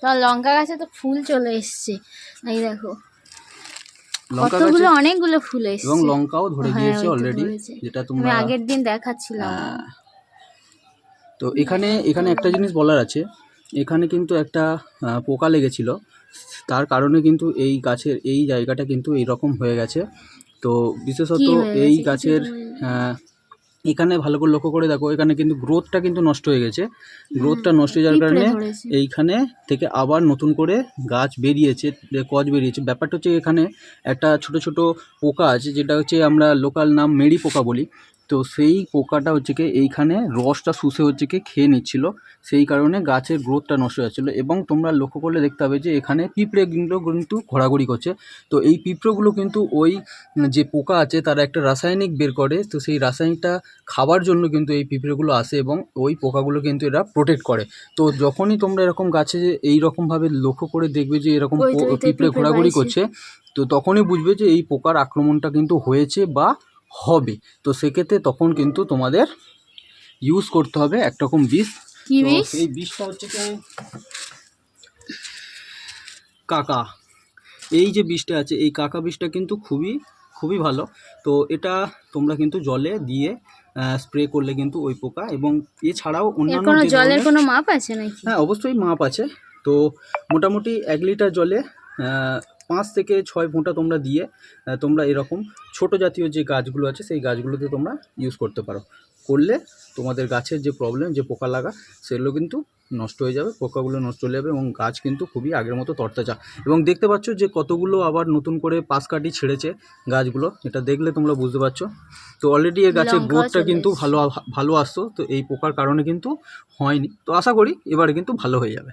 তো লঙ্কা গাছে তো ফুল চলে এসছে, এই দেখো লঙ্কা কতগুলো, গাছে অনেকগুলো ফুল এবং এসছে। লঙ্কাও ধরে হ্যাঁ গিয়েছে ওই তো অলরেডি, ধরেছে, যেটা আমি তোমরা আগের দিন দেখাচ্ছিলাম। তো এখানে একটা জিনিস বলার আছে, এখানে কিন্তু একটা পোকা লেগেছিল, তার কারণে কিন্তু এই গাছের এই জায়গাটা কিন্তু এইরকম হয়ে গেছে। তো বিশেষত কি হয়ে এই গেছে কিছু গাছের তো বললে? এখানে ভালো করে লক্ষ্য করে দেখো, এখানে কিন্তু গ্রোথটা কিন্তু নষ্ট হয়ে গেছে। গ্রোথটা নষ্ট হয়ে যাওয়ার পিঁপড়ে কারণে ধরেছে। এইখানে থেকে আবার নতুন করে গাছ বেরিয়েছে, কচ বেরিয়েছে। ব্যাপারটা হচ্ছে এখানে একটা ছোট ছোট পোকা আছে, যেটা হচ্ছে আমরা লোকাল নাম মেরি পোকা বলি। তো সেই পোকাটা হচ্ছে কি এইখানে রসটা শুষে হচ্ছে কি খেয়ে নিচ্ছিল, সেই কারণে গাছের গ্রোথটা নষ্ট হয়ে যাচ্ছিলো। এবং তোমরা লক্ষ্য করলে দেখতে হবে যে এখানে পিঁপড়েগুলো কিন্তু ঘোরাঘুরি করছে। তো এই পিঁপড়েগুলো কিন্তু ওই যে পোকা আছে তারা একটা রাসায়নিক বের করে, তো সেই রাসায়নিকটা খাবার জন্য কিন্তু এই পিঁপড়েগুলো আসে এবং ওই পোকাগুলো কিন্তু এরা প্রোটেক্ট করে। তো যখনই তোমরা এরকম গাছে এই রকমভাবে লক্ষ্য করে দেখবে যে এরকম ওই তো পিঁপড়ে ঘোরাঘুরি পাইছে। করছে, তো তখনই বুঝবে যে এই পোকার আক্রমণটা কিন্তু হয়েছে বা হবে। তো সেক্ষেত্রে তখন কিন্তু তোমাদের ইউজ করতে হবে একরকম বিষ। কি তো বিষ? সেই বিষটা হচ্ছে কি কাকা, এই যে বিষটা আছে এই কাকা বিষটা কিন্তু খুবই খুবই ভালো। তো এটা তোমরা কিন্তু জলে দিয়ে স্প্রে করলে কিন্তু ওই পোকা, এবং এছাড়াও এর অন্যান্য কোনো যে জলের ধরনের, কোনো মাপ আছে নাকি? হ্যাঁ অবশ্যই মাপ আছে। তো মোটামুটি 1 লিটার জলে 5 থেকে 6 ফোঁটা তোমরা দিয়ে তোমরা এরকম ছোট জাতীয় যে গাছগুলো আছে সেই গাছগুলোতে তোমরা ইউজ করতে পারো। করলে তোমাদের গাছের যে প্রবলেম, যে পোকা লাগা, সেগুলো কিন্তু নষ্ট হয়ে যাবে, পোকাগুলো নষ্ট হয়ে যাবে এবং গাছ কিন্তু খুবই আগের মতো তরতাজা। এবং দেখতে পাচ্ছ যে কতগুলো আবার নতুন করে পাশ কাটি ছেড়েছে গাছগুলো, এটা দেখলে তোমরা বুঝতে পারছো। তো অলরেডি এর গাছের লঙ্কাও গ্রোথটা চলে কিন্তু এসছে। ভালো আসতো, তো এই পোকার কারণে কিন্তু হয়নি। তো আশা করি এবারে কিন্তু ভালো হয়ে যাবে।